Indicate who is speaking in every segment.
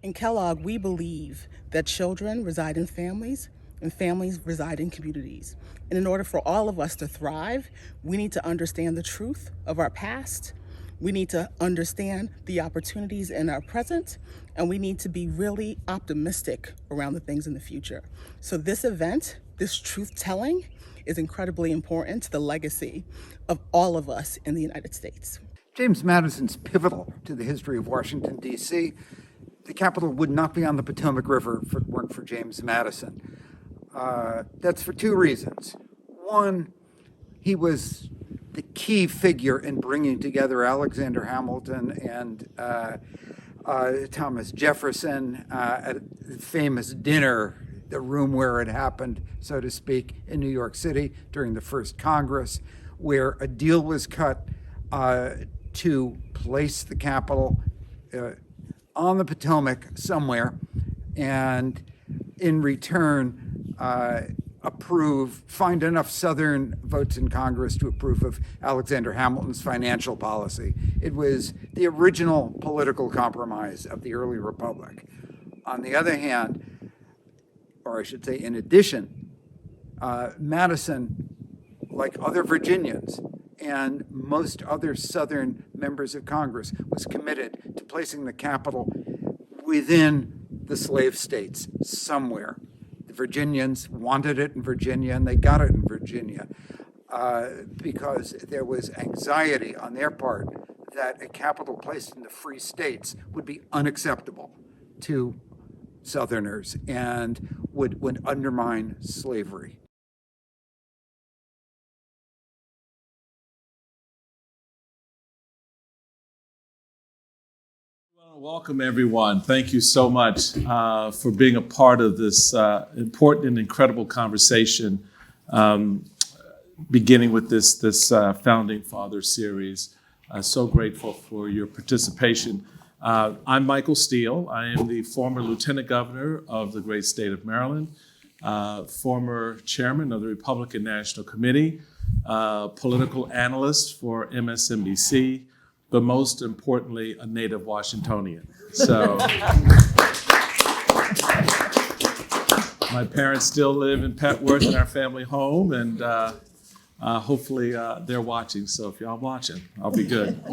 Speaker 1: In Kellogg, we believe that children reside in families and families reside in communities. And in order for all of us to thrive, we need to understand the truth of our past. We need to understand the opportunities in our present, and we need to be really optimistic around the things in the future. So this event, this truth-telling, is incredibly important to the legacy of all of us in the United States.
Speaker 2: James Madison's pivotal to the history of Washington, D.C. The Capitol would not be on the Potomac River if it weren't for James Madison. That's for two reasons. One, he was the key figure in bringing together Alexander Hamilton and Thomas Jefferson at the famous dinner, the room where it happened, so to speak, in New York City during the first Congress, where a deal was cut to place the Capitol on the Potomac somewhere, and in return find enough Southern votes in Congress to approve of Alexander Hamilton's financial policy. It was the original political compromise of the early republic. On the other hand, or I should say in addition, Madison, like other Virginians and most other Southern members of Congress, was committed to placing the Capitol within the slave states somewhere. The Virginians wanted it in Virginia, and they got it in Virginia because there was anxiety on their part that a capital placed in the free states would be unacceptable to Southerners and would undermine slavery.
Speaker 3: Welcome, everyone. Thank you so much for being a part of this important and incredible conversation, beginning with this Founding Father series. So grateful for your participation. I'm Michael Steele. I am the former Lieutenant Governor of the great state of Maryland, former Chairman of the Republican National Committee, political analyst for MSNBC, but most importantly, a native Washingtonian. So my parents still live in Petworth in our family home, and hopefully they're watching. So if y'all watching, I'll be good.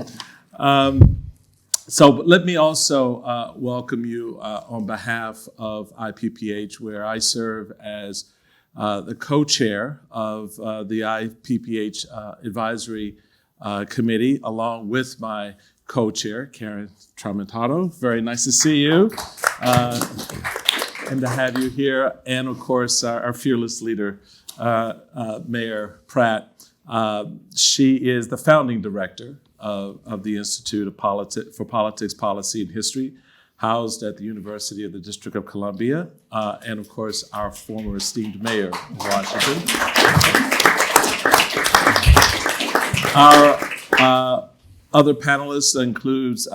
Speaker 3: So let me also welcome you on behalf of IPPH, where I serve as the co-chair of the IPPH advisory committee, along with my co-chair, Karen Tramontato. Very nice to see you and to have you here. And of course, our fearless leader, Mayor Pratt. She is the founding director of the Institute for Politics, Policy, and History, housed at the University of the District of Columbia, and of course, our former esteemed mayor of Washington. Our other panelists includes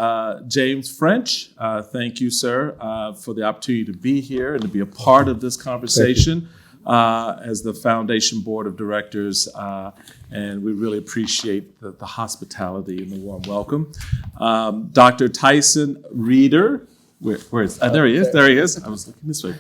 Speaker 3: James French. Thank you, sir, for the opportunity to be here and to be a part of this conversation as the Foundation Board of Directors. And we really appreciate the hospitality and the warm welcome. Dr. Tyson Reeder. Where is there he is. There he is. I was looking this way.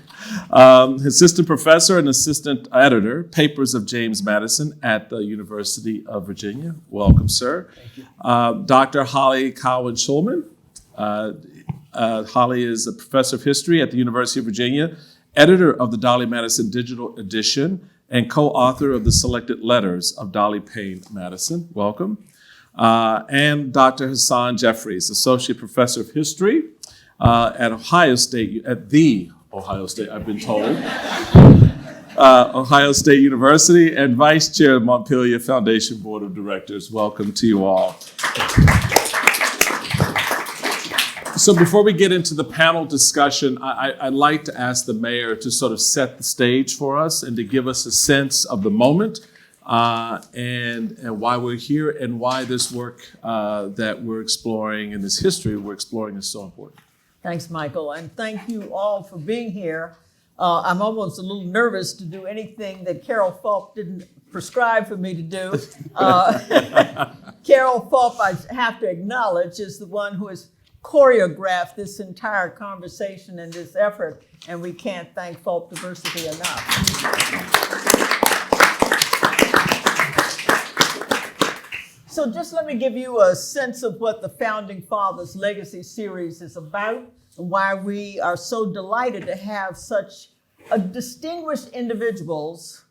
Speaker 3: Assistant professor and assistant editor, Papers of James Madison at the University of Virginia. Welcome, sir. Thank you. Dr. Holly Cowan Shulman. Holly is a professor of history at the University of Virginia, editor of the Dolley Madison Digital Edition, and co-author of the Selected Letters of Dolley Payne Madison. Welcome. And Dr. Hasan Jeffries, associate professor of history at Ohio State, I've been told, Ohio State University, and vice chair of Montpelier Foundation Board of Directors. Welcome to you all. So before we get into the panel discussion, I'd like to ask the mayor to sort of set the stage for us and to give us a sense of the moment and why we're here and why this work that we're exploring and this history we're exploring is so important.
Speaker 4: Thanks, Michael, and thank you all for being here. I'm almost a little nervous to do anything that Carol Fulp didn't prescribe for me to do. Carol Fulp, I have to acknowledge, is the one who has choreographed this entire conversation and this effort, and we can't thank Folk Diversity enough. So just let me give you a sense of what the Founding Fathers Legacy Series is about and why we are so delighted to have such distinguished individuals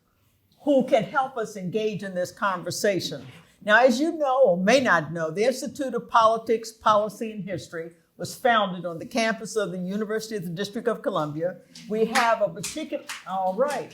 Speaker 4: who can help us engage in this conversation. Now, as you know or may not know, the Institute of Politics, Policy, and History was founded on the campus of the University of the District of Columbia. We have a particular, all right.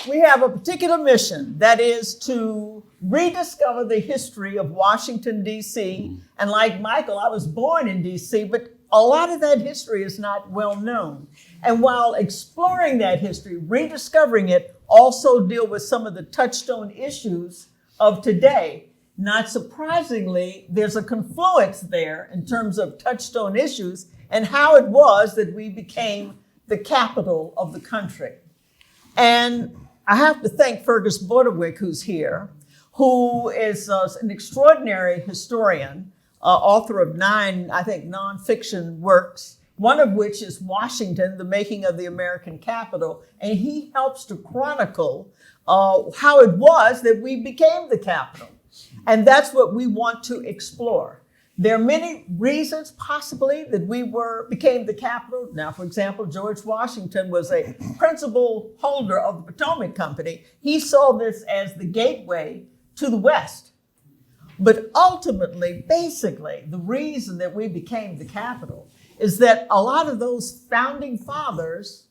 Speaker 4: We have a particular mission, that is to rediscover the history of Washington, D.C. And like Michael, I was born in D.C., but a lot of that history is not well known. And while exploring that history, rediscovering it, also deal with some of the touchstone issues of today. Not surprisingly, there's a confluence there in terms of touchstone issues and how it was that we became the capital of the country. And I have to thank Fergus Bordewick, who's here, who is an extraordinary historian, author of 9, I think, nonfiction works, one of which is Washington, the Making of the American Capital. And he helps to chronicle how it was that we became the capital. And that's what we want to explore. There are many reasons, possibly, that we became the capital. Now, for example, George Washington was a principal holder of the Potomac Company. He saw this as the gateway to the West. But ultimately, basically, the reason that we became the capital is that a lot of those founding fathers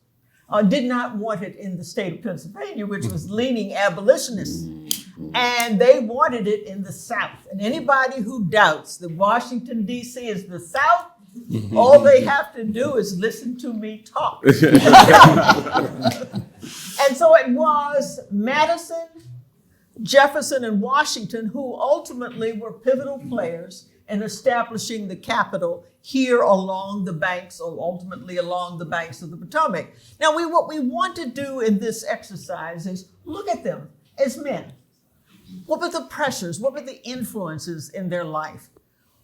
Speaker 4: did not want it in the state of Pennsylvania, which was leaning abolitionist. And they wanted it in the South. And anybody who doubts that Washington, D.C. is the South, all they have to do is listen to me talk. And so it was Madison, Jefferson, and Washington who ultimately were pivotal players in establishing the capital here along the banks, or ultimately along the banks of the Potomac. Now, what we want to do in this exercise is look at them as men. What were the pressures? What were the influences in their life?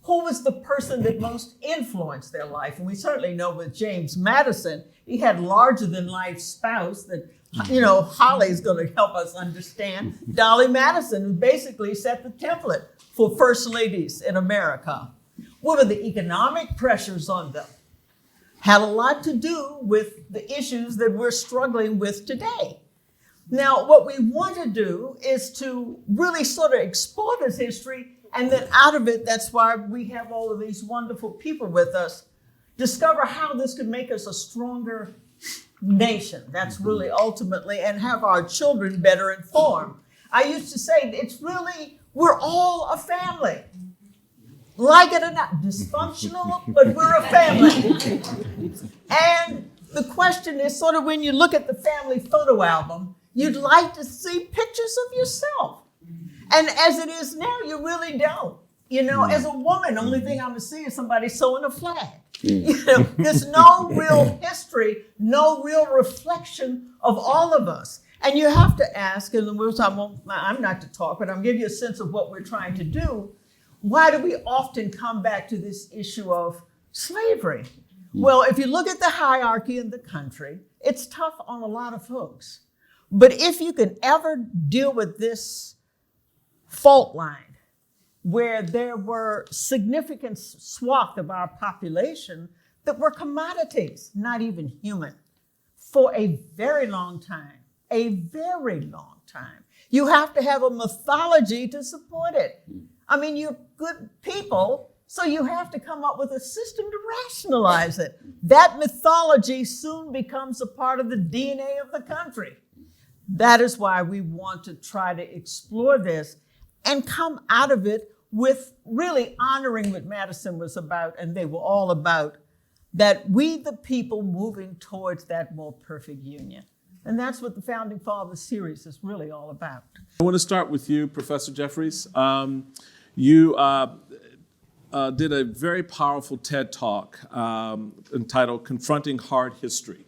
Speaker 4: Who was the person that most influenced their life? And we certainly know with James Madison, he had larger-than-life spouse that, Holly's going to help us understand. Dolley Madison, who basically set the template for first ladies in America. What were the economic pressures on them? Had a lot to do with the issues that we're struggling with today. Now, what we want to do is to really sort of explore this history, and then out of it, that's why we have all of these wonderful people with us, discover how this could make us a stronger nation. That's really ultimately, and have our children better informed. I used to say, we're all a family. Like it or not, dysfunctional, but we're a family. And the question is sort of when you look at the family photo album, you'd like to see pictures of yourself. And as it is now, you really don't. As a woman, the only thing I'm going to see is somebody sewing a flag. There's no real history, no real reflection of all of us. And you have to ask, and I'm not to talk, but I'm giving you a sense of what we're trying to do. Why do we often come back to this issue of slavery? Well, if you look at the hierarchy in the country, it's tough on a lot of folks. But if you can ever deal with this fault line, where there were significant swath of our population that were commodities, not even human, for a very long time, you have to have a mythology to support it. I mean, you're good people, so you have to come up with a system to rationalize it. That mythology soon becomes a part of the DNA of the country. That is why we want to try to explore this and come out of it with really honoring what Madison was about, and they were all about, that we, the people, moving towards that more perfect union. And that's what the Founding Fathers series is really all about.
Speaker 3: I want to start with you, Professor Jeffries. You did a very powerful TED Talk entitled Confronting Hard History.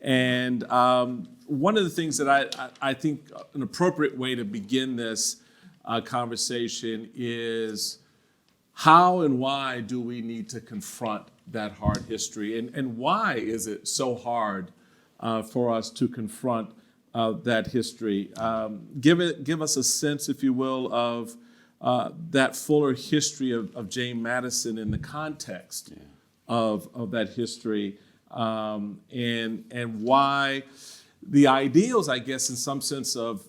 Speaker 3: And one of the things that I think an appropriate way to begin this conversation is how and why do we need to confront that hard history? And why is it so hard for us to confront that history? Give us a sense, if you will, of that fuller history of James Madison in the context of that history, and why the ideals, I guess, in some sense of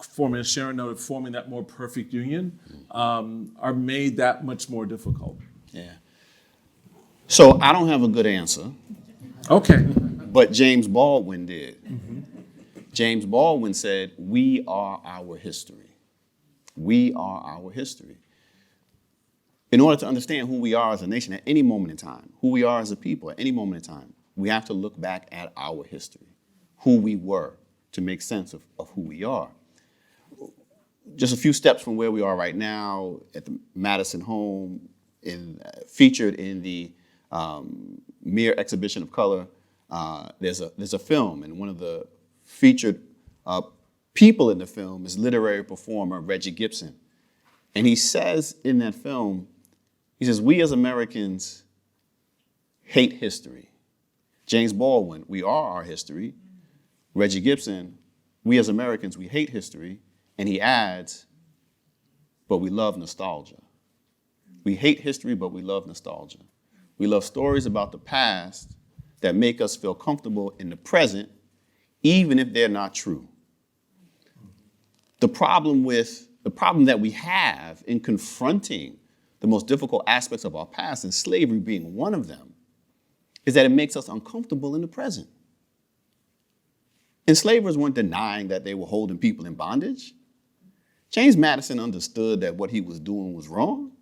Speaker 3: forming, as Sharon noted, forming that more perfect union, are made that much more difficult.
Speaker 5: Yeah. So I don't have a good answer.
Speaker 3: Okay.
Speaker 5: But James Baldwin did. Mm-hmm. James Baldwin said, "We are our history. We are our history." In order to understand who we are as a nation at any moment in time, who we are as a people at any moment in time, we have to look back at our history, who we were, to make sense of who we are. Just a few steps from where we are right now at the Madison home, featured in the Mere Exhibition of Color, there's a film, and one of the featured people in the film is literary performer Reggie Gibson. And he says in that film, he says, "We as Americans hate history." James Baldwin, "We are our history." Reggie Gibson, "We as Americans, we hate history." And he adds, "But we love nostalgia." We hate history, but we love nostalgia. We love stories about the past that make us feel comfortable in the present, even if they're not true. The problem that we have in confronting the most difficult aspects of our past, and slavery being one of them, is that it makes us uncomfortable in the present. Enslavers weren't denying that they were holding people in bondage. James Madison understood that what he was doing was wrong.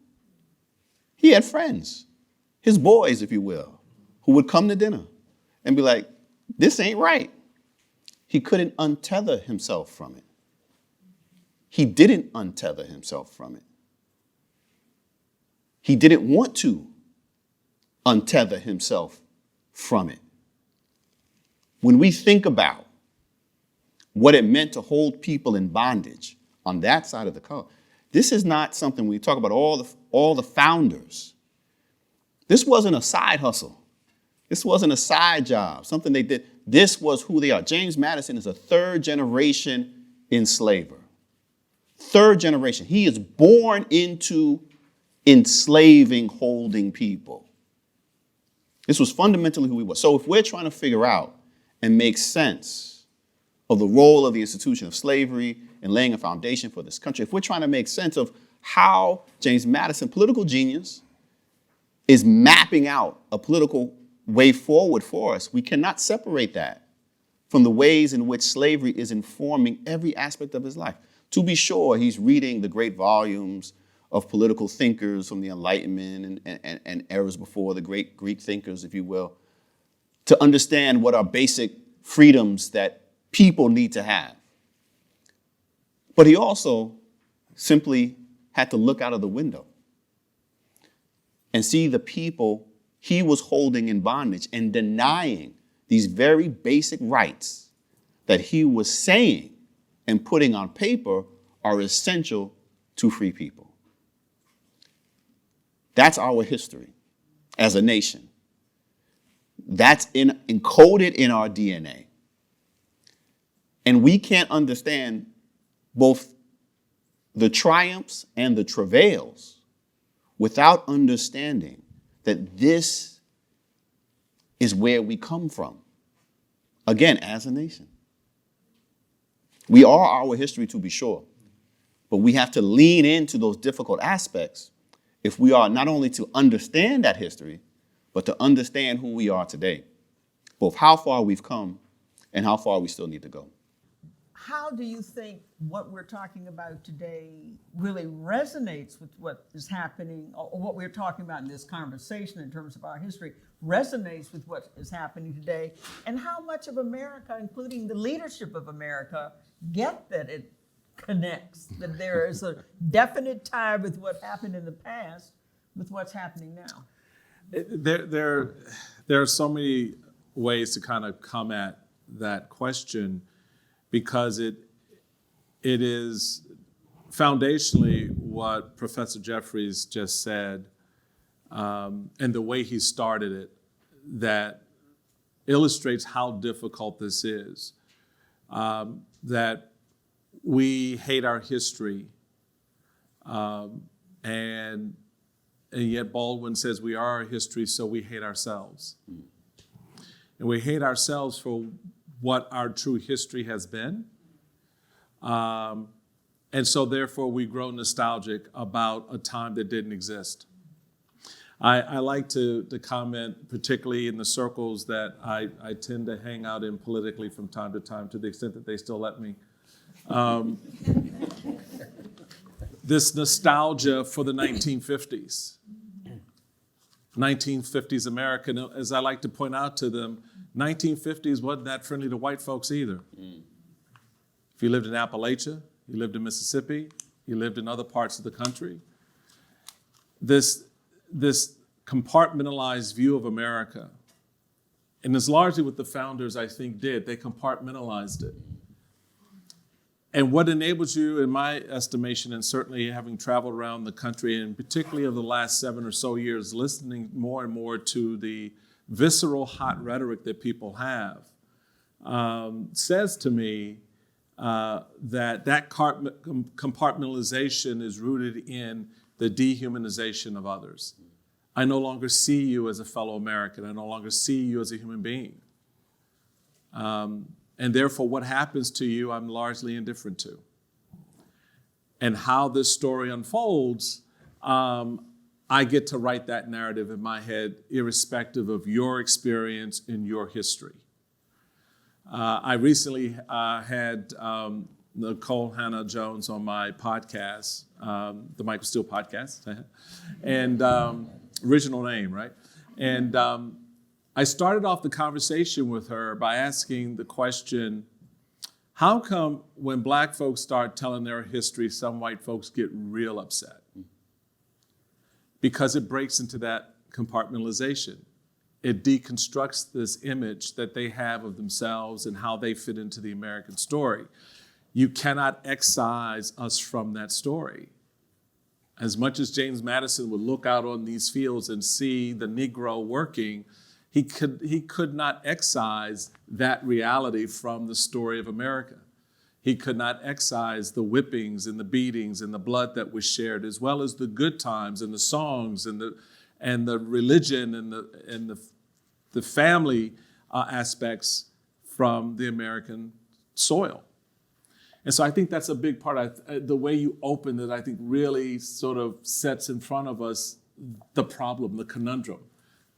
Speaker 5: He had friends, his boys, if you will, who would come to dinner and be like, "This ain't right." He couldn't untether himself from it. He didn't untether himself from it. He didn't want to untether himself from it. When we think about what it meant to hold people in bondage on that side of the color, this is not something we talk about all the founders. This wasn't a side hustle. This wasn't a side job, something they did. This was who they are. James Madison is a third generation enslaver. Third generation. He is born into enslaving, holding people. This was fundamentally who he was. So if we're trying to figure out and make sense of the role of the institution of slavery and laying a foundation for this country, if we're trying to make sense of how James Madison, political genius, is mapping out a political way forward for us, we cannot separate that from the ways in which slavery is informing every aspect of his life. To be sure, he's reading the great volumes of political thinkers from the Enlightenment and eras before, the great Greek thinkers, if you will, to understand what are basic freedoms that people need to have. But he also simply had to look out of the window and see the people he was holding in bondage and denying these very basic rights that he was saying and putting on paper are essential to free people. That's our history as a nation. That's encoded in our DNA. And we can't understand both the triumphs and the travails without understanding that this is where we come from, again, as a nation. We are our history, to be sure, but we have to lean into those difficult aspects if we are not only to understand that history, but to understand who we are today, both how far we've come and how far we still need to go.
Speaker 4: How do you think what we're talking about today really resonates with what is happening, or what we're talking about in this conversation in terms of our history, resonates with what is happening today? And how much of America, including the leadership of America, get that it connects, that there is a definite tie with what happened in the past with what's happening now?
Speaker 3: There are so many ways to kind of come at that question, because it is foundationally, what Professor Jeffries just said, and the way he started it, that illustrates how difficult this is, that we hate our history, and yet Baldwin says we are our history, so we hate ourselves. And we hate ourselves for what our true history has been. And so therefore we grow nostalgic about a time that didn't exist. I like to comment, particularly in the circles that I tend to hang out in politically from time, to the extent that they still let me. This nostalgia for the 1950s. 1950s America, and as I like to point out to them, 1950s wasn't that friendly to white folks either. If you lived in Appalachia, you lived in Mississippi, you lived in other parts of the country, this compartmentalized view of America, and it's largely what the founders, I think, did. They compartmentalized it. And what enables you, in my estimation, and certainly having traveled around the country, and particularly over the last 7 or so years, listening more and more to the visceral, hot rhetoric that people have, says to me that compartmentalization is rooted in the dehumanization of others. I no longer see you as a fellow American. I no longer see you as a human being. And therefore, what happens to you, I'm largely indifferent to. And how this story unfolds, I get to write that narrative in my head, irrespective of your experience and your history. I recently had Nicole Hannah Jones on my podcast, the Michael Steele podcast, and original name, right? And I started off the conversation with her by asking the question, how come when black folks start telling their history, some white folks get real upset? Because it breaks into that compartmentalization. It deconstructs this image that they have of themselves and how they fit into the American story. You cannot excise us from that story. As much as James Madison would look out on these fields and see the Negro working, he could not excise that reality from the story of America. He could not excise the whippings and the beatings and the blood that was shared, as well as the good times and the songs and the religion and the family aspects from the American soil. And so I think that's a big part of the way you opened it. I think really sort of sets in front of us the problem, the conundrum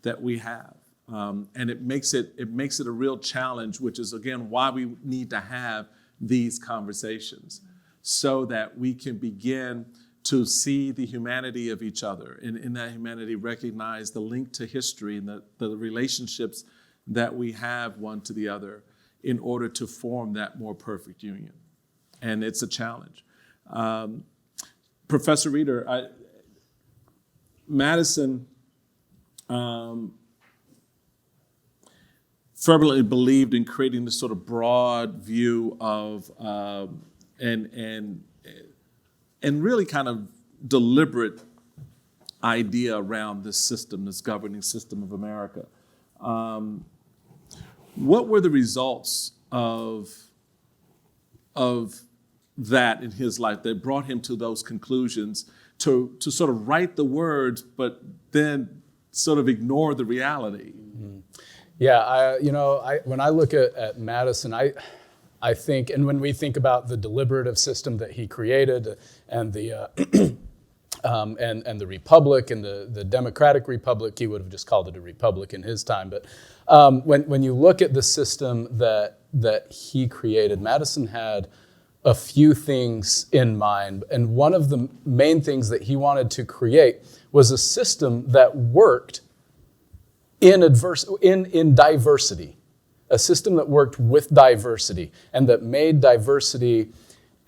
Speaker 3: that we have. And it makes it a real challenge, which is, again, why we need to have these conversations so that we can begin to see the humanity of each other, and in that humanity recognize the link to history and the relationships that we have one to the other in order to form that more perfect union. And it's a challenge. Professor Reeder, Madison fervently believed in creating this sort of broad view of and really kind of deliberate idea around this system, this governing system of America. What were the results of that in his life that brought him to those conclusions, to sort of write the words, but then sort of ignore the reality?
Speaker 6: Mm-hmm. Yeah, when I look at Madison, I think, and when we think about the deliberative system that he created, and the and the republic and the democratic republic, he would have just called it a republic in his time. But when you look at the system that he created, Madison had a few things in mind, and one of the main things that he wanted to create was a system that worked in diversity, a system that worked with diversity and that made diversity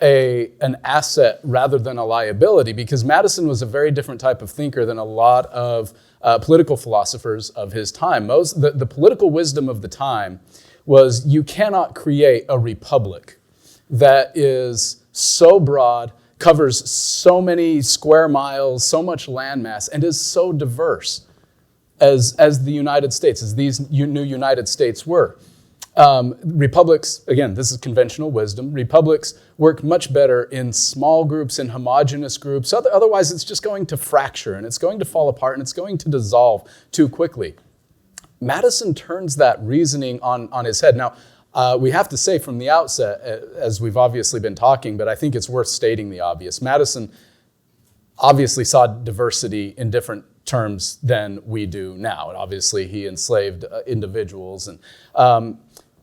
Speaker 6: an asset rather than a liability, because Madison was a very different type of thinker than a lot of political philosophers of his time. The political wisdom of the time was you cannot create a republic that is so broad covers so many square miles, so much landmass, and is so diverse as the United States, as these new United States were. Republics, again, this is conventional wisdom, republics work much better in small groups, in homogeneous groups. Otherwise, it's just going to fracture, and it's going to fall apart, and it's going to dissolve too quickly. Madison turns that reasoning on his head. Now, we have to say from the outset, as we've obviously been talking, but I think it's worth stating the obvious. Madison obviously saw diversity in different terms than we do now. And obviously, he enslaved individuals.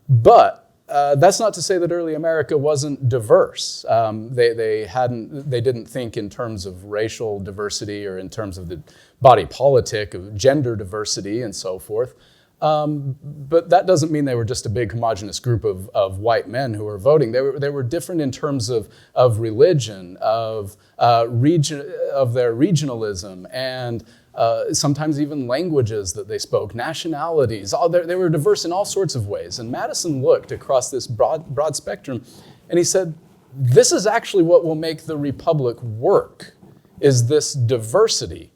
Speaker 6: But that's not to say that early America wasn't diverse. They didn't think in terms of racial diversity or in terms of the body politic, of gender diversity and so forth. But that doesn't mean they were just a big homogenous group of white men who were voting. They were different in terms of religion, of their regionalism, and sometimes even languages that they spoke, nationalities. They were diverse in all sorts of ways. And Madison looked across this broad spectrum, and he said, this is actually what will make the Republic work, is this diversity.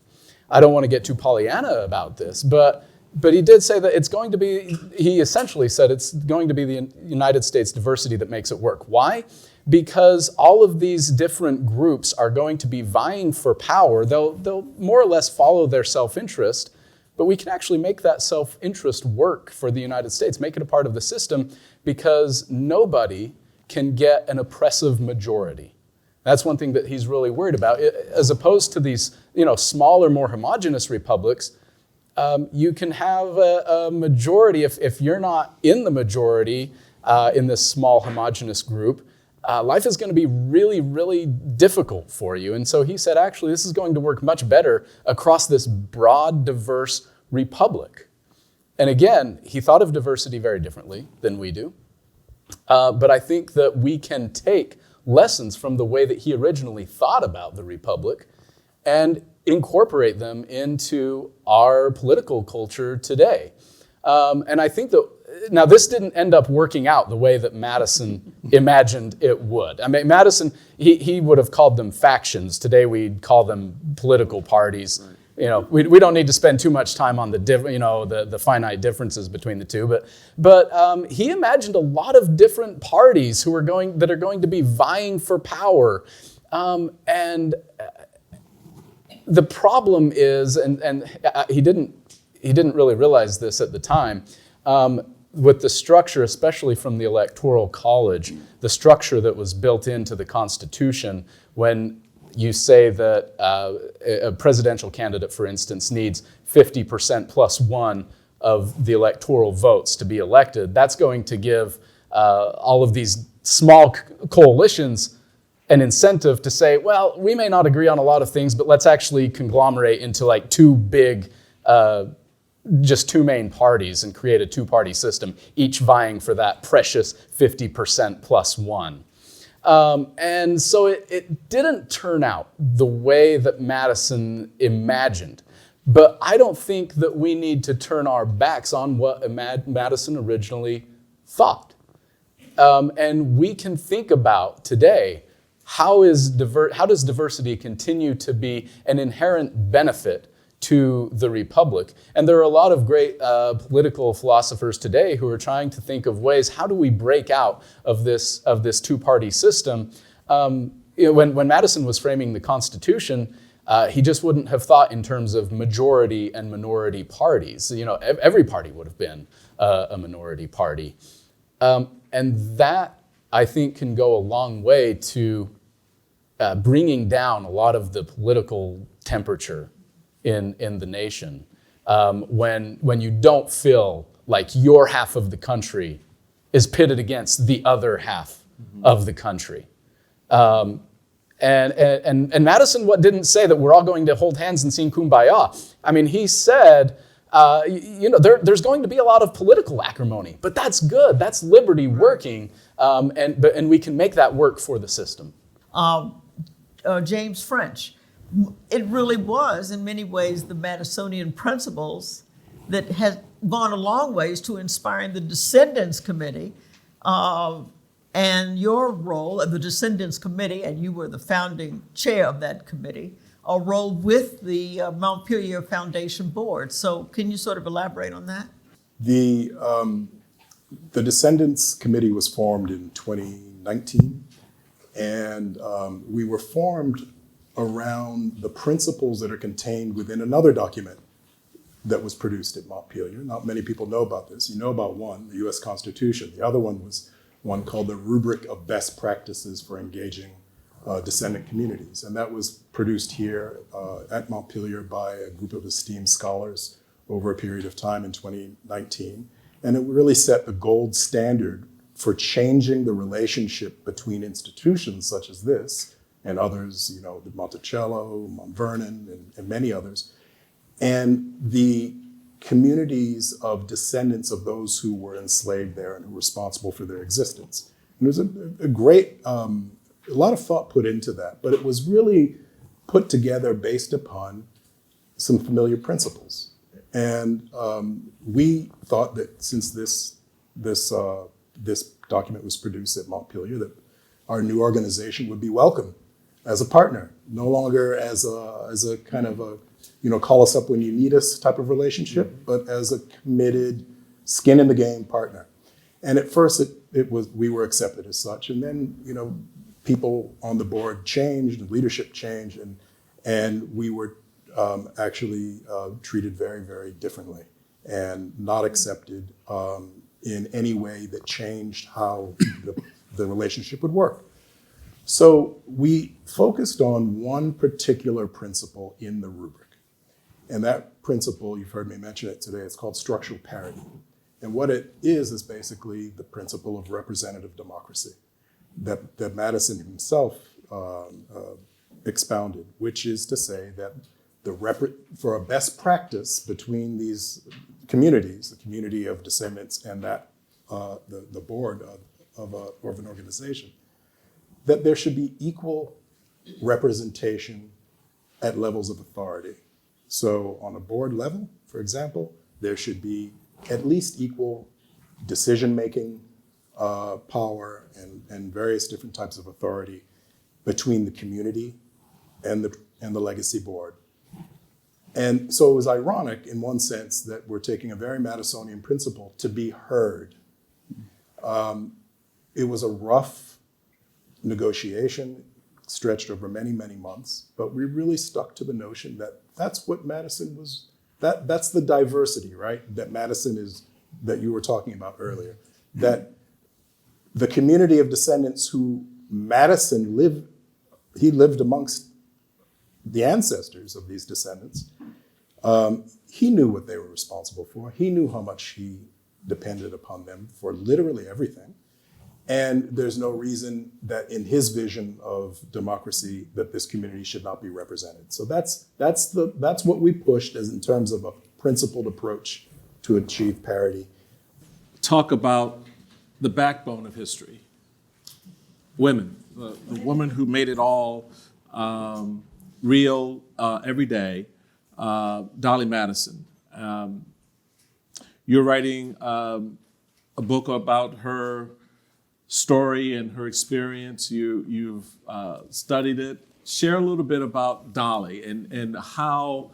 Speaker 6: I don't want to get too Pollyanna about this, but he did say that it's going to be, he essentially said it's going to be the United States diversity that makes it work. Why? Because all of these different groups are going to be vying for power. They'll more or less follow their self-interest, but we can actually make that self-interest work for the United States, make it a part of the system, because nobody can get an oppressive majority. That's one thing that he's really worried about. As opposed to these, smaller, more homogenous republics, you can have a majority. If you're not in the majority in this small homogenous group, life is going to be really, really difficult for you. And so he said, actually, this is going to work much better across this broad, diverse republic. And again, he thought of diversity very differently than we do. But I think that we can take lessons from the way that he originally thought about the republic and incorporate them into our political culture today. And I think that, now this didn't end up working out the way that Madison imagined it would. I mean, Madison, he would have called them factions. Today we'd call them political parties. Right. We don't need to spend too much time on the finite differences between the two, but he imagined a lot of different parties that are going to be vying for power. And the problem is, and he didn't really realize this at the time, with the structure, especially from the Electoral College, the structure that was built into the Constitution, when you say that a presidential candidate, for instance, needs 50% plus one of the electoral votes to be elected, that's going to give all of these small coalitions an incentive to say, well, we may not agree on a lot of things, but let's actually conglomerate into like two big, just two main parties and create a two-party system, each vying for that precious 50% plus one. And so it didn't turn out the way that Madison imagined. But I don't think that we need to turn our backs on what Madison originally thought. And we can think about today, how does diversity continue to be an inherent benefit to the Republic? And there are a lot of great political philosophers today who are trying to think of ways, how do we break out of this two-party system? When Madison was framing the Constitution, he just wouldn't have thought in terms of majority and minority parties. Every party would have been a minority party. And that, I think, can go a long way to bringing down a lot of the political temperature in the nation, when you don't feel like your half of the country is pitted against the other half of the country. And Madison didn't say that we're all going to hold hands and sing Kumbaya. I mean, he said, there's going to be a lot of political acrimony, but that's good. That's liberty working, and we can make that work for the system.
Speaker 4: James French. It really was, in many ways, the Madisonian principles that has gone a long ways to inspiring the Descendants Committee. And And your role at the Descendants Committee, and you were the founding chair of that committee, a role with the Montpelier Foundation Board. So can you sort of elaborate on that?
Speaker 7: The Descendants Committee was formed in 2019, and we were formed around the principles that are contained within another document that was produced at Montpelier. Not many people know about this. You know about one, the US Constitution. The other one was one called the Rubric of Best Practices for Engaging Descendant Communities. And that was produced here at Montpelier by a group of esteemed scholars over a period of time in 2019. And it really set the gold standard for changing the relationship between institutions such as this and others, you know, the Monticello, Mount Vernon, and many others, and the communities of descendants of those who were enslaved there and who were responsible for their existence. And there was a great, a lot of thought put into that, but it was really put together based upon some familiar principles. And we thought that since this document was produced at Montpelier, that our new organization would be welcome as a partner, no longer as a kind of a, you know, call us up when you need us type of relationship, but as a committed, skin in the game partner. And at first it was, we were accepted as such. And then, you know, people on the board changed and leadership changed, and we were actually treated very, very differently and not accepted in any way that changed how the relationship would work. So we focused on one particular principle in the rubric. And that principle, you've heard me mention it today, it's called structural parity. And what it is basically the principle of representative democracy that Madison himself expounded, which is to say that for a best practice between these communities, the community of descendants and that the board of an organization, that there should be equal representation at levels of authority. So on a board level, for example, there should be at least equal decision-making power and various different types of authority between the community and the legacy board. And so it was ironic in one sense that we're taking a very Madisonian principle to be heard. It was a rough negotiation, stretched over many, many months, but we really stuck to the notion that that's what Madison was, that's the diversity, right? That Madison is, that you were talking about earlier, that the community of descendants who Madison lived amongst the ancestors of these descendants. He knew what they were responsible for. He knew how much he depended upon them for literally everything. And there's no reason that in his vision of democracy that this community should not be represented. So that's what we pushed as in terms of a principled approach to achieve parity.
Speaker 3: Talk about the backbone of history. Women, the woman who made it all real every day, Dolley Madison. You're writing a book about her story and her experience. You've studied it. Share a little bit about Dolley and how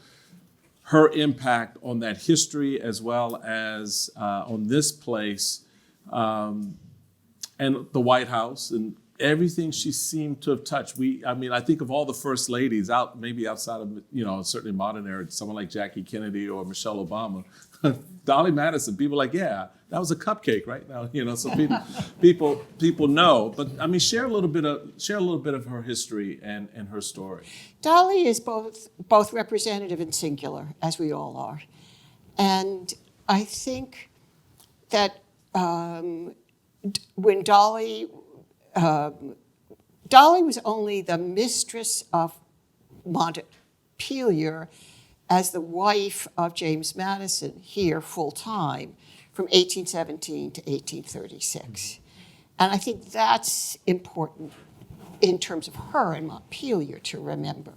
Speaker 3: her impact on that history as well as on this place and the White House and everything she seemed to have touched. I think of all the first ladies maybe outside of, certainly modern era, someone like Jackie Kennedy or Michelle Obama, Dolley Madison, people are like, yeah, that was a cupcake, right? Now, so people know. But I mean, share a little bit of her history and her story.
Speaker 8: Dolley is both representative and singular, as we all are. And I think that when Dolley was only the mistress of Montpelier as the wife of James Madison here full-time from 1817 to 1836. And I think that's important in terms of her and Montpelier to remember.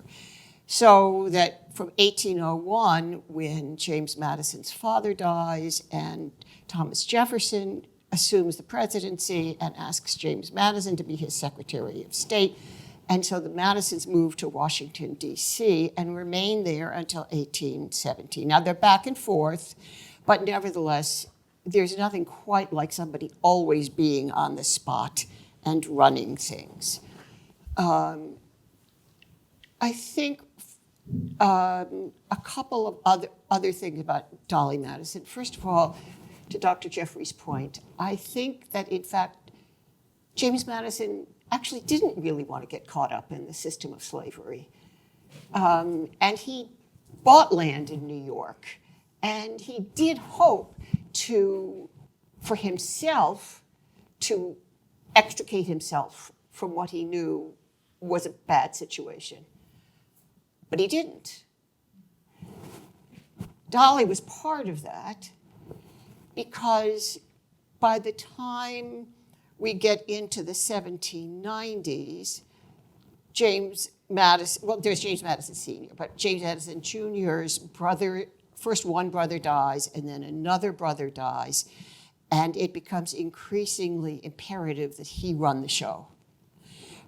Speaker 8: So that from 1801, when James Madison's father dies and Thomas Jefferson assumes the presidency and asks James Madison to be his Secretary of State. And so the Madisons moved to Washington, D.C., and remained there until 1817. Now, they're back and forth, but nevertheless, there's nothing quite like somebody always being on the spot and running things. I think a couple of other things about Dolley Madison. First of all, to Dr. Jeffries' point, I think that, in fact, James Madison actually didn't really want to get caught up in the system of slavery. And he bought land in New York, and he did hope for himself to extricate himself from what he knew was a bad situation. But he didn't. Dolley was part of that because by the time we get into the 1790s, James Madison, well, there's James Madison Sr., but James Madison Jr.'s brother, first one brother dies, and then another brother dies, and it becomes increasingly imperative that he run the show.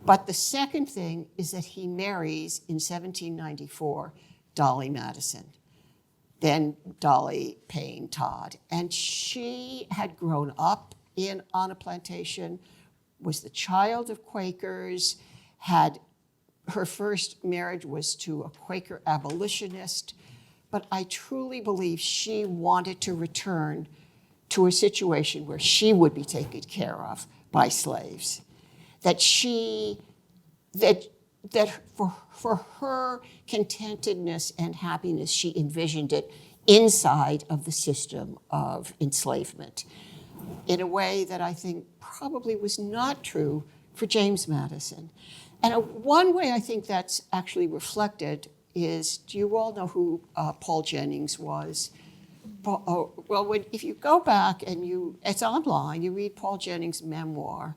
Speaker 8: But the second thing is that he marries, in 1794, Dolley Madison, then Dolley Payne Todd. And she had grown up on a plantation, was the child of Quakers, her first marriage was to a Quaker abolitionist, but I truly believe she wanted to return to a situation where she would be taken care of by slaves. That for her contentedness and happiness, she envisioned it inside of the system of enslavement in a way that I think probably was not true for James Madison. And one way I think that's actually reflected is, do you all know who Paul Jennings was? If you go back and it's online, you read Paul Jennings' memoir,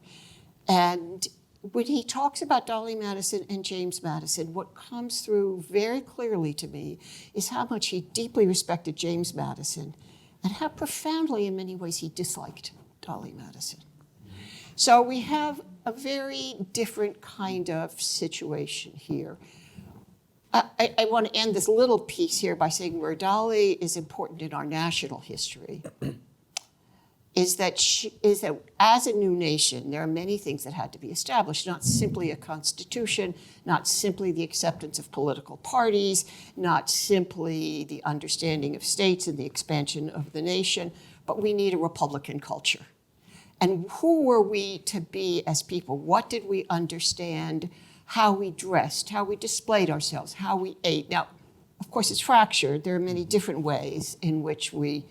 Speaker 8: and when he talks about Dolley Madison and James Madison, what comes through very clearly to me is how much he deeply respected James Madison and how profoundly, in many ways, he disliked Dolley Madison. So we have a very different kind of situation here. I want to end this little piece here by saying where Dolley is important in our national history is that as a new nation, there are many things that had to be established, not simply a constitution, not simply the acceptance of political parties, not simply the understanding of states and the expansion of the nation, but we need a Republican culture. And who were we to be as people? What did we understand? How we dressed, how we displayed ourselves, how we ate. Now, of course, it's fractured. There are many different ways in which we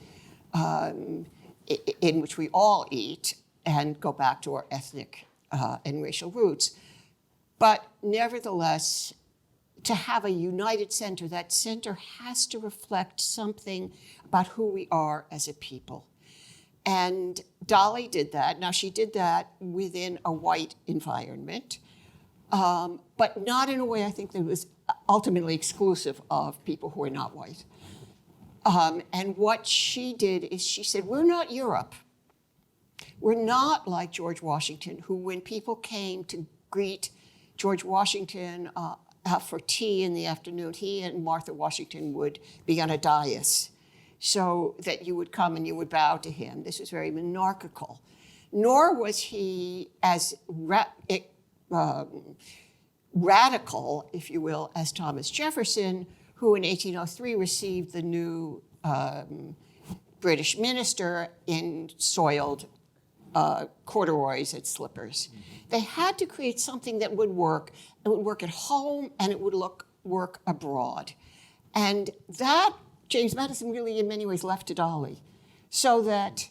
Speaker 8: all eat and go back to our ethnic and racial roots. But nevertheless, to have a united center, that center has to reflect something about who we are as a people. And Dolley did that. Now, she did that within a white environment, but not in a way I think that was ultimately exclusive of people who are not white. And what she did is she said, we're not Europe. We're not like George Washington, who when people came to greet George Washington for tea in the afternoon, he and Martha Washington would be on a dais so that you would come and you would bow to him. This was very monarchical. Nor was he as radical, if you will, as Thomas Jefferson, who in 1803 received the new British minister in soiled corduroys and slippers. They had to create something that would work. It would work at home and it would work abroad. And that James Madison really in many ways left to Dolley. So that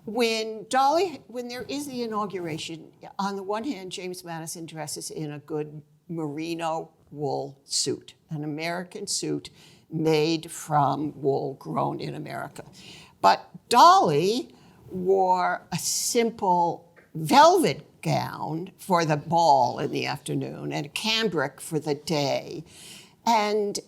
Speaker 8: when there is the inauguration, on the one hand, James Madison dresses in a good merino wool suit, an American suit made from wool grown in America. But Dolley wore a simple velvet gown for the ball in the afternoon and a cambric for the day, and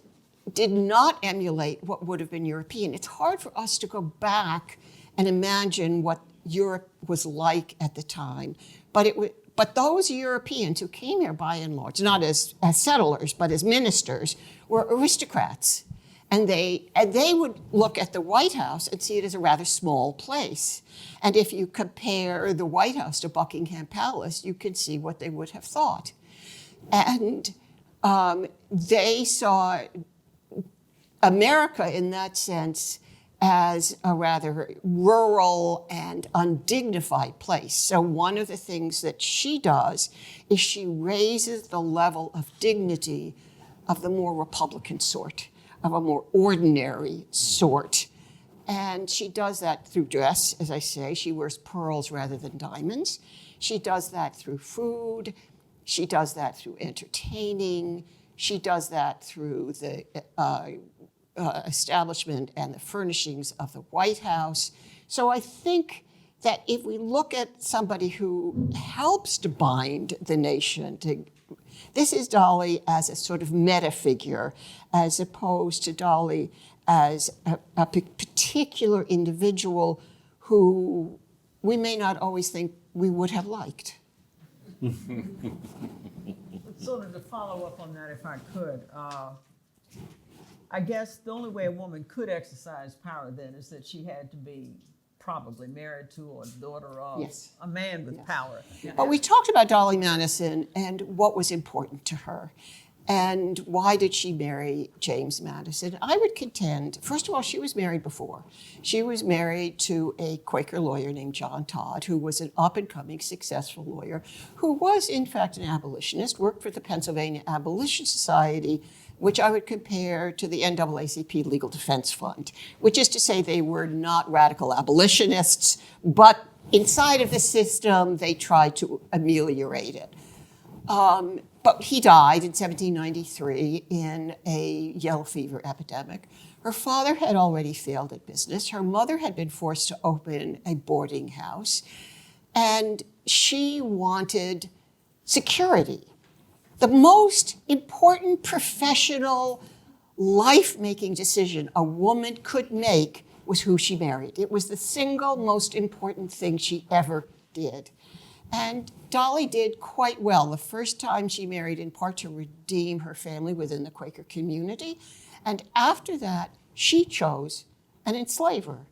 Speaker 8: did not emulate what would have been European. It's hard for us to go back and imagine what Europe was like at the time. But those Europeans who came here by and large, not as settlers, but as ministers, were aristocrats. And they would look at the White House and see it as a rather small place. And if you compare the White House to Buckingham Palace, you can see what they would have thought. And they saw America in that sense as a rather rural and undignified place. So one of the things that she does is she raises the level of dignity of the more Republican sort, of a more ordinary sort. And she does that through dress, as I say. She wears pearls rather than diamonds. She does that through food. She does that through entertaining. She does that through the establishment and the furnishings of the White House. So I think that if we look at somebody who helps to bind the nation, this is Dolley as a sort of meta figure, as opposed to Dolley as a particular individual who we may not always think we would have liked.
Speaker 4: Sort of to follow up on that, if I could, I guess the only way a woman could exercise power then is that she had to be probably married to or daughter of a man with power.
Speaker 8: But we talked about Dolley Madison and what was important to her. And why did she marry James Madison? I would contend, first of all, she was married before. She was married to a Quaker lawyer named John Todd, who was an up-and-coming successful lawyer, who was, in fact, an abolitionist, worked for the Pennsylvania Abolition Society, which I would compare to the NAACP Legal Defense Fund, which is to say they were not radical abolitionists, but inside of the system, they tried to ameliorate it. But he died in 1793 in a yellow fever epidemic. Her father had already failed at business. Her mother had been forced to open a boarding house. And she wanted security. The most important professional life-making decision a woman could make was who she married. It was the single most important thing she ever did. And Dolley did quite well. The first time she married in part to redeem her family within the Quaker community. And after that, she chose an enslaver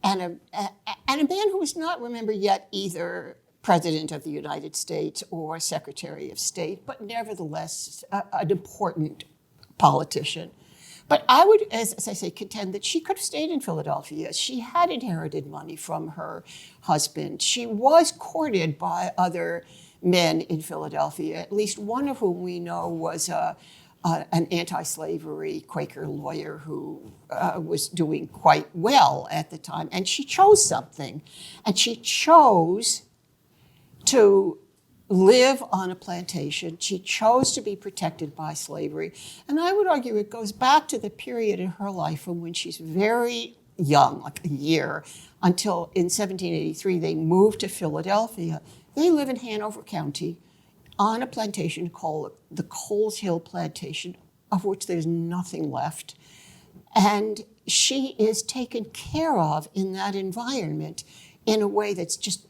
Speaker 8: and a man who was not, remember, yet either President of the United States or Secretary of State, but nevertheless an important politician. But I would, as I say, contend that she could have stayed in Philadelphia. She had inherited money from her husband. She was courted by other men in Philadelphia, at least one of whom we know was an anti-slavery Quaker lawyer who was doing quite well at the time. And she chose something. And she chose to live on a plantation. She chose to be protected by slavery. And I would argue it goes back to the period in her life from when she's very young, like a year, until in 1783 they moved to Philadelphia. They live in Hanover County on a plantation called the Coles Hill Plantation, of which there's nothing left. And she is taken care of in that environment in a way that's just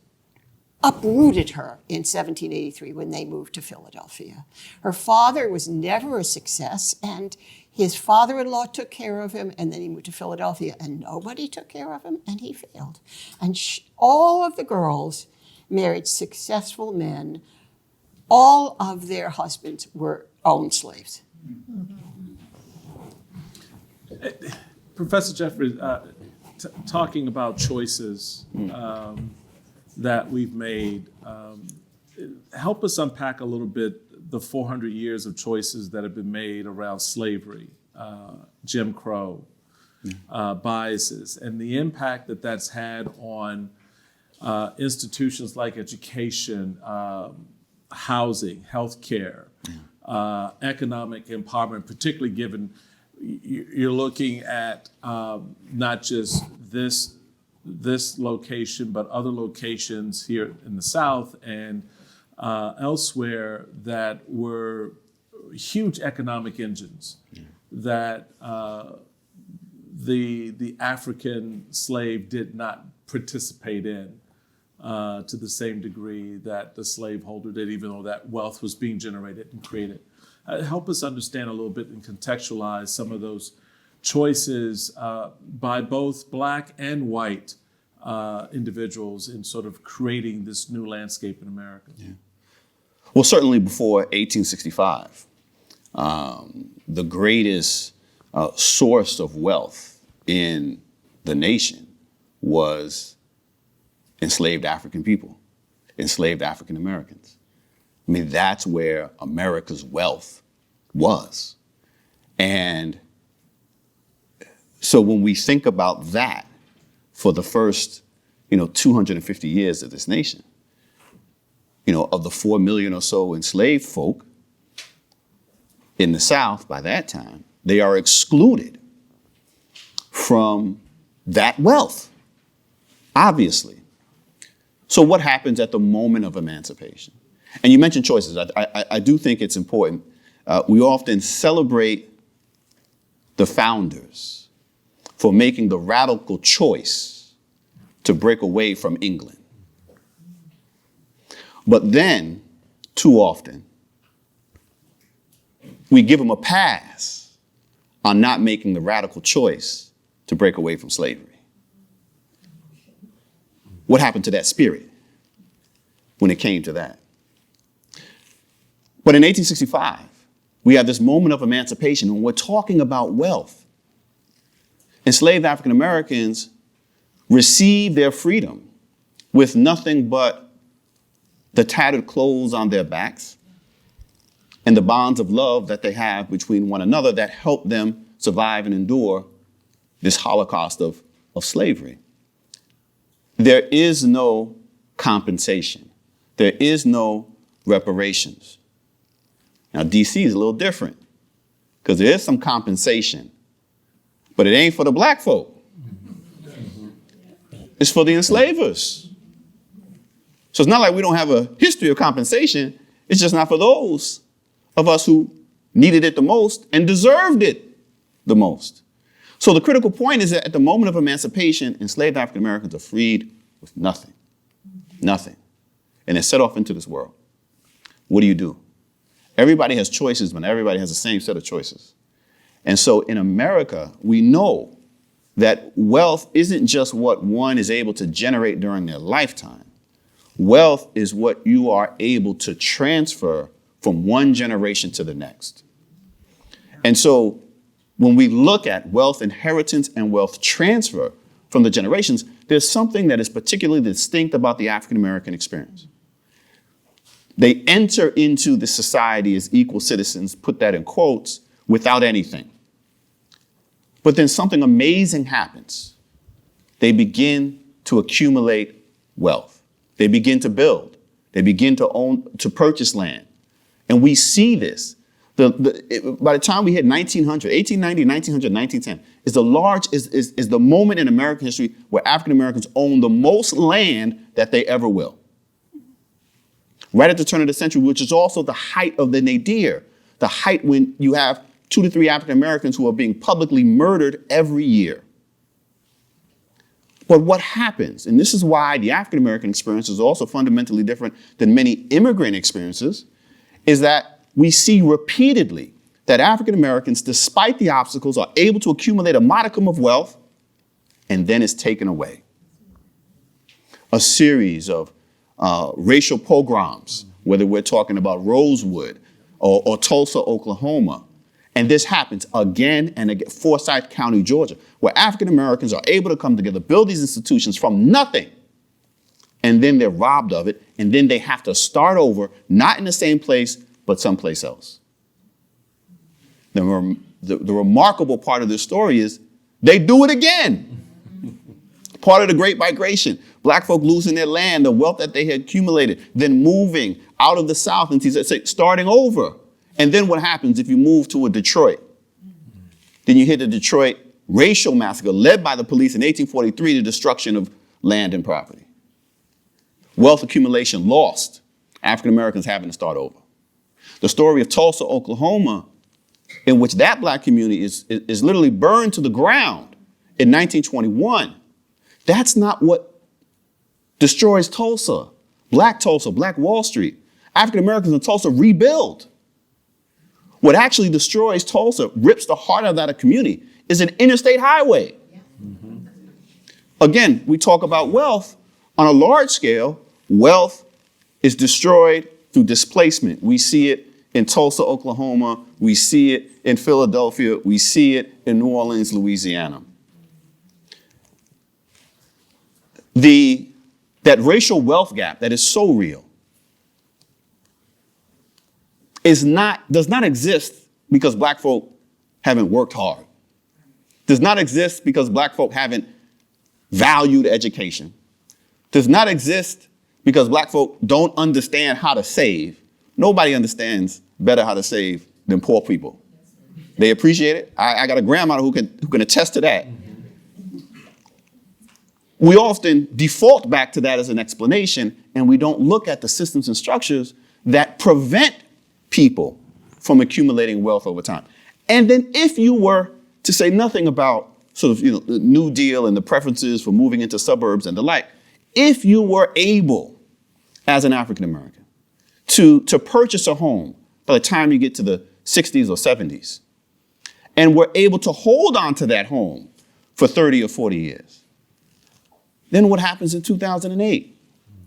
Speaker 8: uprooted her in 1783 when they moved to Philadelphia. Her father was never a success, and his father-in-law took care of him, and then he moved to Philadelphia, and nobody took care of him, and he failed. And all of the girls married successful men. All of their husbands were owned slaves.
Speaker 3: Professor Jeffries, talking about choices that we've made, help us unpack a little bit the 400 years of choices that have been made around slavery, Jim Crow, biases, and the impact that that's had on institutions like education, housing, healthcare, economic empowerment, particularly given you're looking at not just this location, but other locations here in the South and elsewhere that were huge economic engines that the African slave did not participate in. to the same degree that the slaveholder did, even though that wealth was being generated and created. Help us understand a little bit and contextualize some of those choices by both Black and white individuals in sort of creating this new landscape in America.
Speaker 5: Yeah. Well, certainly before 1865, the greatest source of wealth in the nation was enslaved African people, enslaved African Americans. I mean, that's where America's wealth was. And so when we think about that for the first, 250 years of this nation, of the 4 million or so enslaved folk in the South by that time, they are excluded from that wealth, obviously. So what happens at the moment of emancipation? And you mentioned choices. I do think it's important. We often celebrate the founders for making the radical choice to break away from England. But then, too often, we give them a pass on not making the radical choice to break away from slavery. What happened to that spirit when it came to that? But in 1865, we have this moment of emancipation, and we're talking about wealth. Enslaved African Americans received their freedom with nothing but the tattered clothes on their backs and the bonds of love that they have between one another that help them survive and endure this Holocaust of slavery. There is no compensation. There is no reparations. Now, DC is a little different because there is some compensation, but it ain't for the Black folk. It's for the enslavers. So it's not like we don't have a history of compensation. It's just not for those of us who needed it the most and deserved it the most. So the critical point is that at the moment of emancipation, enslaved African Americans are freed with nothing, nothing. And they're set off into this world. What do? Everybody has choices, but everybody has the same set of choices. And so in America, we know that wealth isn't just what one is able to generate during their lifetime. Wealth is what you are able to transfer from one generation to the next. And so when we look at wealth inheritance and wealth transfer from the generations, there's something that is particularly distinct about the African American experience. They enter into the society as equal citizens, put that in quotes, without anything. But then something amazing happens. They begin to accumulate wealth. They begin to build. They begin to purchase land. And we see this. By the time we hit 1900, 1890, 1900, 1910, is the moment in American history where African Americans own the most land that they ever will. Right at the turn of the century, which is also the height of the nadir, the height when you have 2 to 3 African Americans who are being publicly murdered every year. But what happens, and this is why the African American experience is also fundamentally different than many immigrant experiences, is that we see repeatedly that African Americans, despite the obstacles, are able to accumulate a modicum of wealth and then it's taken away. A series of racial pogroms, whether we're talking about Rosewood or Tulsa, Oklahoma. And this happens again and again, Forsyth County, Georgia, where African Americans are able to come together, build these institutions from nothing, and then they're robbed of it, and then they have to start over, not in the same place, but someplace else. The remarkable part of this story is they do it again. Part of the Great Migration, Black folk losing their land, the wealth that they had accumulated, then moving out of the South and starting over. And then what happens if you move to a Detroit? Then you hit the Detroit racial massacre led by the police in 1843, the destruction of land and property. Wealth accumulation lost, African Americans having to start over. The story of Tulsa, Oklahoma, in which that Black community is literally burned to the ground in 1921. That's not what destroys Tulsa, Black Wall Street. African Americans in Tulsa rebuild. What actually destroys Tulsa, rips the heart out of that community, is an interstate highway. Again, we talk about wealth. On a large scale, wealth is destroyed through displacement. We see it in Tulsa, Oklahoma. We see it in Philadelphia. We see it in New Orleans, Louisiana. That racial wealth gap that is so real does not exist because Black folk haven't worked hard. Does not exist because Black folk haven't valued education. Does not exist because Black folk don't understand how to save. Nobody understands better how to save than poor people. They appreciate it. I got a grandmother who can attest to that. We often default back to that as an explanation, and we don't look at the systems and structures that prevent people from accumulating wealth over time. And then if you were to say nothing about sort of, the New Deal and the preferences for moving into suburbs and the like, if you were able, as an African American, to purchase a home by the time you get to the 60s or 70s, and were able to hold on to that home for 30 or 40 years, then what happens in 2008?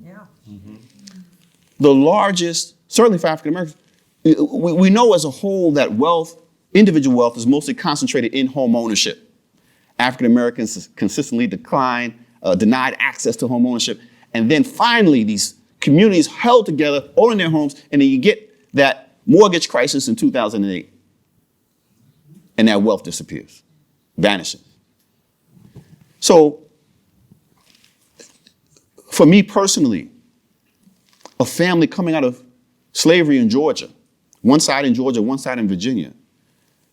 Speaker 4: Yeah.
Speaker 5: The largest, certainly for African Americans, we know as a whole that individual wealth is mostly concentrated in home ownership. African Americans consistently denied access to home ownership. And then finally, these communities held together, owning their homes, and then you get that mortgage crisis in 2008. And that wealth disappears, vanishes. So, for me personally, a family coming out of slavery in Georgia, one side in Georgia, one side in Virginia,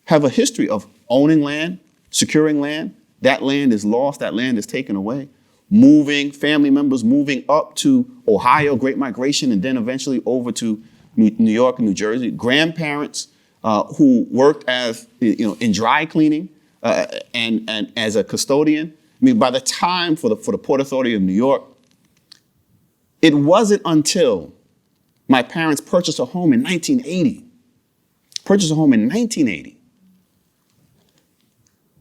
Speaker 5: have a history of owning land, securing land. That land is lost, that land is taken away. Family members moving up to Ohio, Great Migration, and then eventually over to New York and New Jersey. Grandparents who worked as, in dry cleaning and as a custodian. I mean, by the time for the Port Authority of New York, it wasn't until my parents purchased a home in 1980,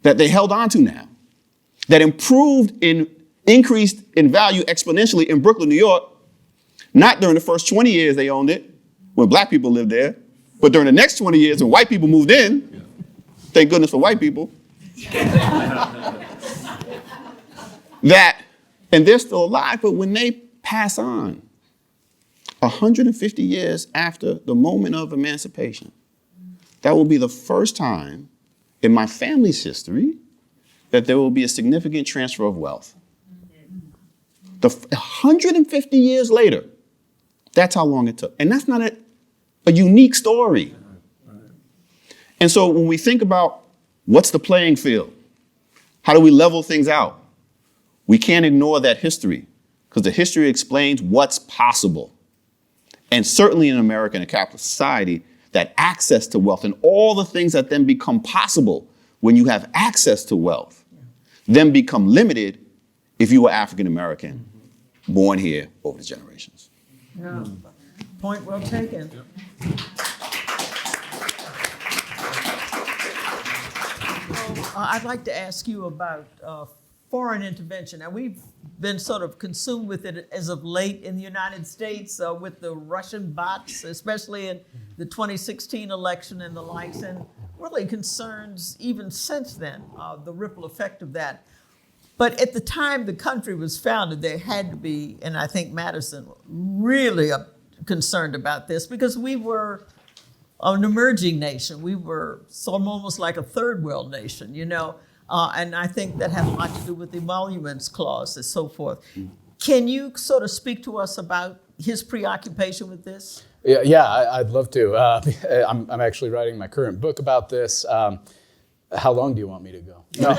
Speaker 5: that they held on to now, that increased in value exponentially in Brooklyn, New York, not during the first 20 years they owned it, when Black people lived there, but during the next 20 years when white people moved in. Thank goodness for white people. And they're still alive, but when they pass on, 150 years after the moment of emancipation, that will be the first time in my family's history that there will be a significant transfer of wealth. 150 years later, that's how long it took. And that's not a unique story. And so when we think about what's the playing field, how do we level things out, we can't ignore that history, because the history explains what's possible. And certainly in America, in a capitalist society, that access to wealth and all the things that then become possible when you have access to wealth, then become limited if you were African American, born here over the generations.
Speaker 4: Yeah. Point well taken. I'd like to ask you about foreign intervention. Now, we've been sort of consumed with it as of late in the United States with the Russian bots, especially in the 2016 election and the likes, and really concerns even since then, the ripple effect of that. But at the time the country was founded, there had to be, and I think Madison really concerned about this, because we were an emerging nation. We were almost like a third world nation, and I think that had a lot to do with the emoluments clause and so forth. Can you sort of speak to us about his preoccupation with this?
Speaker 6: Yeah, I'd love to. I'm actually writing my current book about this. How long do you want me to go? No.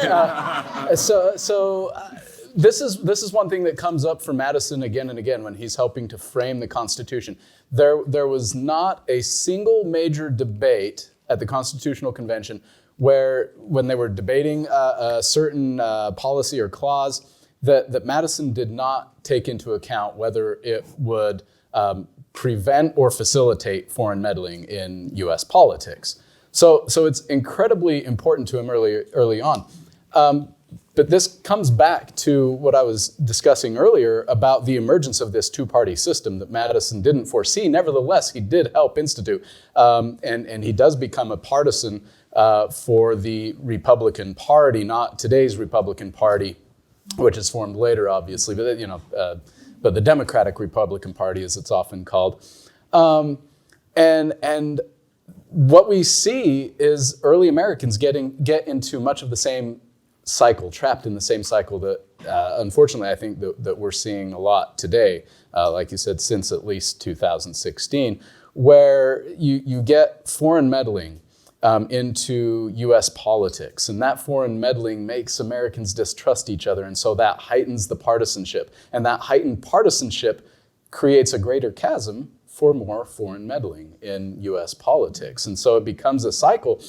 Speaker 6: This is one thing that comes up for Madison again and again when he's helping to frame the Constitution. There was not a single major debate at the Constitutional Convention where, when they were debating a certain policy or clause, that Madison did not take into account whether it would prevent or facilitate foreign meddling in U.S. politics. So it's incredibly important to him early on. But this comes back to what I was discussing earlier about the emergence of this two-party system that Madison didn't foresee. Nevertheless, he did help institute, and he does become a partisan for the Republican Party, not today's Republican Party, which is formed later, obviously, but but the Democratic Republican Party, as it's often called, and what we see is early Americans get into much of the same cycle, trapped in the same cycle that, unfortunately, I think that we're seeing a lot today, like you said, since at least 2016, where you get foreign meddling into U.S. politics, and that foreign meddling makes Americans distrust each other, and so that heightens the partisanship, and that heightened partisanship creates a greater chasm for more foreign meddling in U.S. politics, and so it becomes a cycle.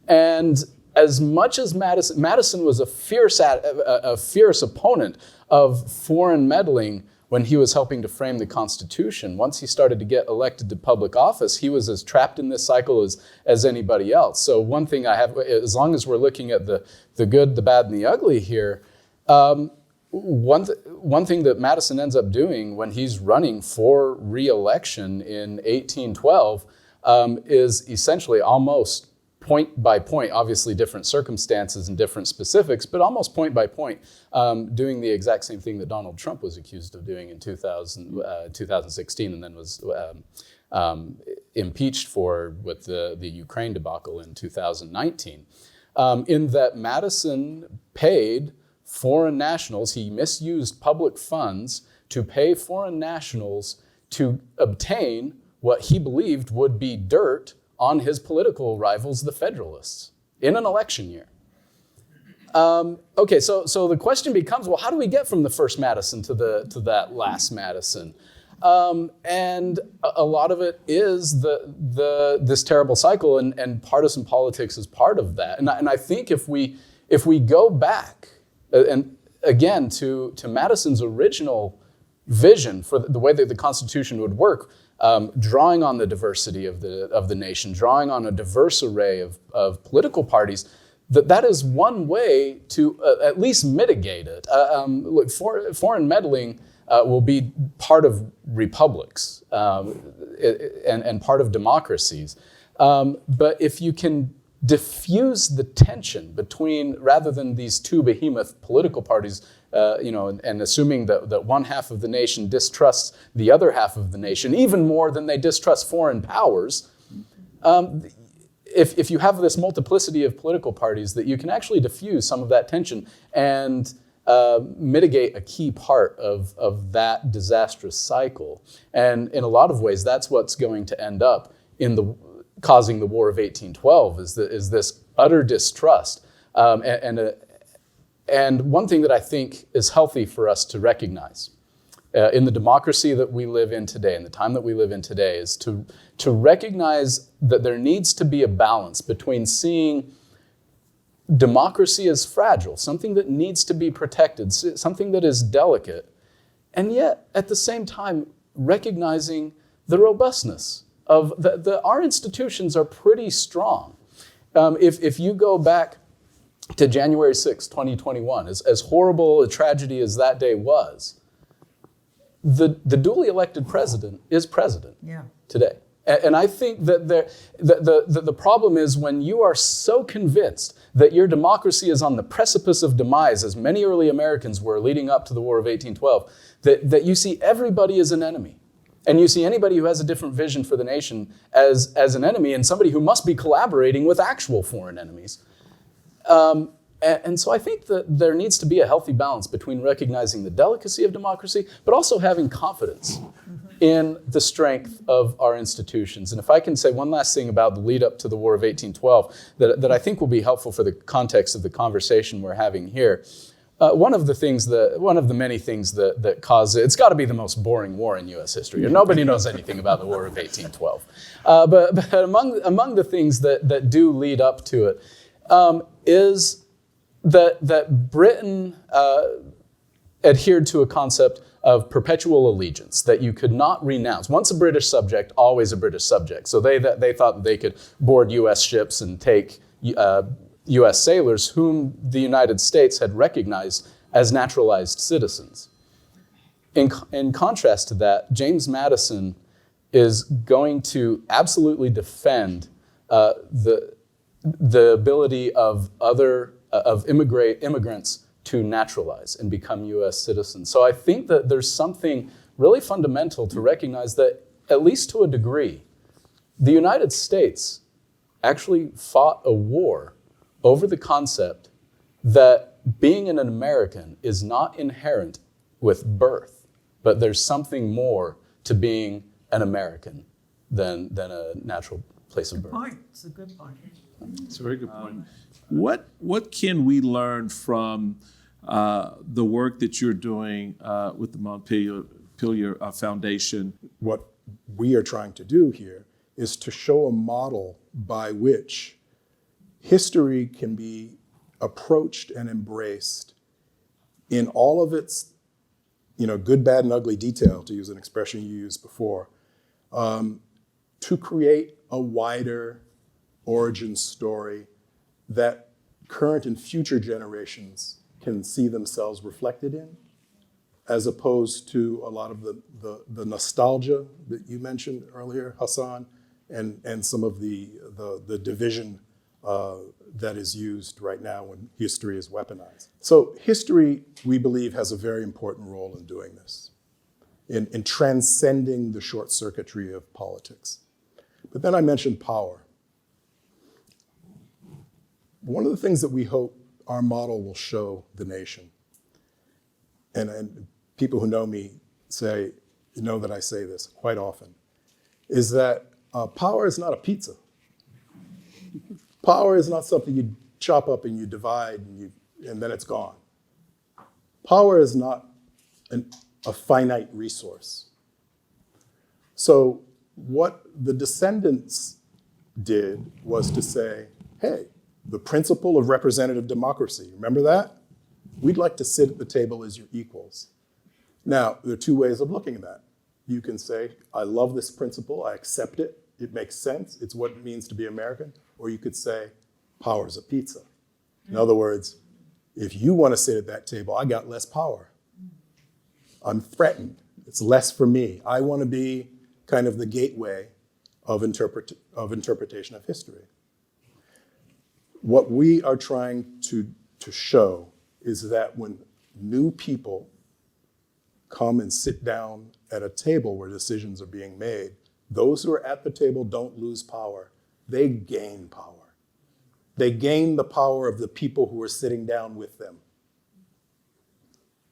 Speaker 6: And as much as Madison was a fierce opponent of foreign meddling when he was helping to frame the Constitution, once he started to get elected to public office, he was as trapped in this cycle as anybody else. So one thing I have, as long as we're looking at the good, the bad, and the ugly here, one thing that Madison ends up doing when he's running for re-election in 1812 is essentially almost point by point, obviously different circumstances and different specifics, but almost point by point, doing the exact same thing that Donald Trump was accused of doing in 2016 and then was impeached for with the Ukraine debacle in 2019. In that Madison paid foreign nationals, he misused public funds to pay foreign nationals to obtain what he believed would be dirt on his political rivals, the Federalists, in an election year. Okay, so the question becomes, well, how do we get from the first Madison to that last Madison? And a lot of it is this terrible cycle, and partisan politics is part of that. And I think if we go back and again to Madison's original vision for the way that the Constitution would work, drawing on the diversity of the nation, drawing on a diverse array of political parties, that is one way to at least mitigate it. Look, foreign meddling will be part of republics and part of democracies. But if you can diffuse the tension between, rather than these two behemoth political parties, and assuming that one half of the nation distrusts the other half of the nation even more than they distrust foreign powers, if you have this multiplicity of political parties, that you can actually diffuse some of that tension and mitigate a key part of that disastrous cycle. And in a lot of ways, that's what's going to end up causing the War of 1812 is this utter distrust. And one thing that I think is healthy for us to recognize in the democracy that we live in today, in the time that we live in today, is to recognize that there needs to be a balance between seeing democracy as fragile, something that needs to be protected, something that is delicate, and yet at the same time recognizing the robustness of our institutions are pretty strong. If you go back to January 6, 2021, as horrible a tragedy as that day was, the duly elected president is president today. And I think that the problem is when you are so convinced that your democracy is on the precipice of demise, as many early Americans were leading up to the War of 1812, that you see everybody as an enemy. And you see anybody who has a different vision for the nation as an enemy, and somebody who must be collaborating with actual foreign enemies. And so I think that there needs to be a healthy balance between recognizing the delicacy of democracy, but also having confidence in the strength of our institutions. And if I can say one last thing about the lead up to the War of 1812 that I think will be helpful for the context of the conversation we're having here. One of the many things that caused it's got to be the most boring war in U.S. history. Nobody knows anything about the War of 1812. But among the things that do lead up to it is that Britain adhered to a concept of perpetual allegiance, that you could not renounce. Once a British subject, always a British subject. So they thought they could board U.S. ships and take U.S. sailors whom the United States had recognized as naturalized citizens. In contrast to that, James Madison is going to absolutely defend the ability of immigrants to naturalize and become U.S. citizens. So I think that there's something really fundamental to recognize that, at least to a degree, the United States actually fought a war over the concept that being an American is not inherent with birth, but there's something more to being an American than a natural place of birth.
Speaker 4: Good point. It's a good point.
Speaker 3: It's a very good point. What can we learn from the work that you're doing with the Montpelier Foundation?
Speaker 7: What we are trying to do here is to show a model by which history can be approached and embraced in all of its, good, bad, and ugly detail, to use an expression you used before, to create a wider origin story that current and future generations can see themselves reflected in, as opposed to a lot of the nostalgia that you mentioned earlier, Hasan, and some of the division that is used right now when history is weaponized. So history, we believe, has a very important role in doing this, in transcending the short circuitry of politics. But then I mentioned power. One of the things that we hope our model will show the nation, and people who know me know that I say this quite often, is that power is not a pizza. Power is not something you chop up and you divide and then it's gone. Power is not a finite resource. So what the descendants did was to say, hey, the principle of representative democracy, remember that? We'd like to sit at the table as your equals. Now, there are two ways of looking at that. You can say, I love this principle, I accept it, it makes sense, it's what it means to be American. Or you could say, power's a pizza. In other words, if you want to sit at that table, I got less power. I'm threatened, it's less for me. I want to be kind of the gateway of interpretation of history. What we are trying to show is that when new people come and sit down at a table where decisions are being made, those who are at the table don't lose power, they gain power. They gain the power of the people who are sitting down with them.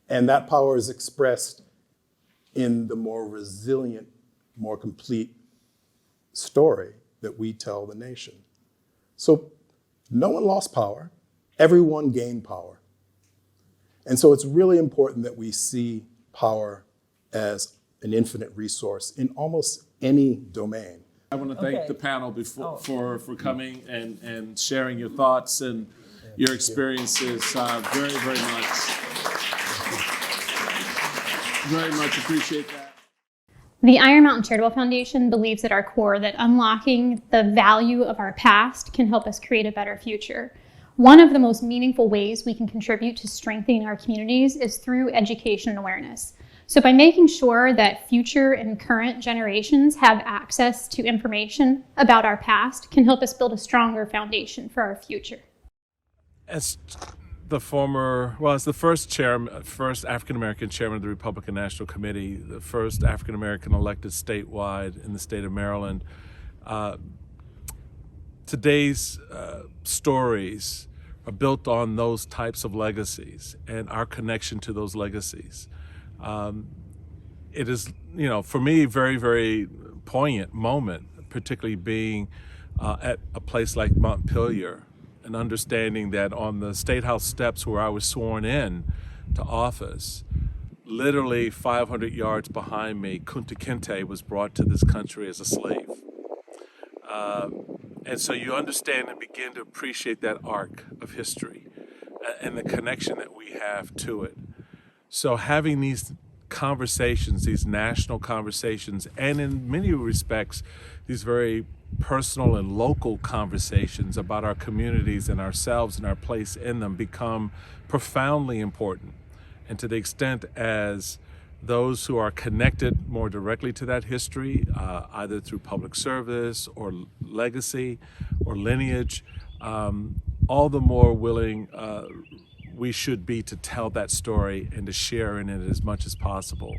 Speaker 7: And that power is expressed in the more resilient, more complete story that we tell the nation. So no one lost power, everyone gained power. And so it's really important that we see power as an infinite resource in almost any domain.
Speaker 3: I want to thank the panel for coming and sharing your thoughts and your experiences very, very much. Very much appreciate that.
Speaker 9: The Iron Mountain Charitable Foundation believes at our core that unlocking the value of our past can help us create a better future. One of the most meaningful ways we can contribute to strengthening our communities is through education and awareness. So by making sure that future and current generations have access to information about our past can help us build a stronger foundation for our future.
Speaker 3: As the first African-American chairman of the Republican National Committee, the first African-American elected statewide in the state of Maryland, today's stories are built on those types of legacies and our connection to those legacies. It is, for me, very, very poignant moment, particularly being at a place like Montpelier and understanding that on the State House steps where I was sworn in to office, literally 500 yards behind me, Kunta Kinte was brought to this country as a slave. And so you understand and begin to appreciate that arc of history and the connection that we have to it. So having these conversations, these national conversations, and in many respects, these very personal and local conversations about our communities and ourselves and our place in them become profoundly important. And to the extent as those who are connected more directly to that history, either through public service or legacy or lineage, all the more willing we should be to tell that story and to share in it as much as possible,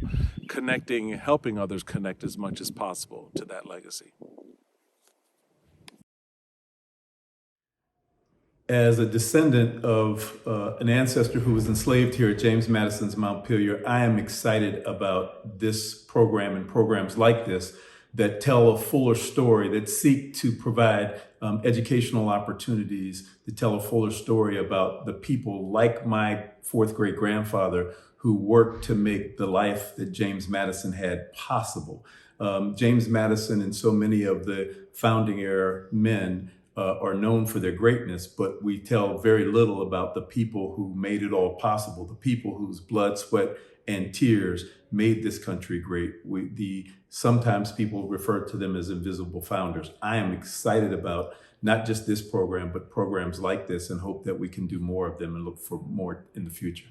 Speaker 3: connecting, helping others connect as much as possible to that legacy.
Speaker 10: As a descendant of an ancestor who was enslaved here at James Madison's Montpelier, I am excited about this program and programs like this that tell a fuller story, that seek to provide educational opportunities, to tell a fuller story about the people like my fourth great grandfather who worked to make the life that James Madison had possible. James Madison and so many of the founding era men are known for their greatness, but we tell very little about the people who made it all possible, the people whose blood, sweat, and tears made this country great. Sometimes people refer to them as invisible founders. I am excited about not just this program, but programs like this, and hope that we can do more of them and look for more in the future.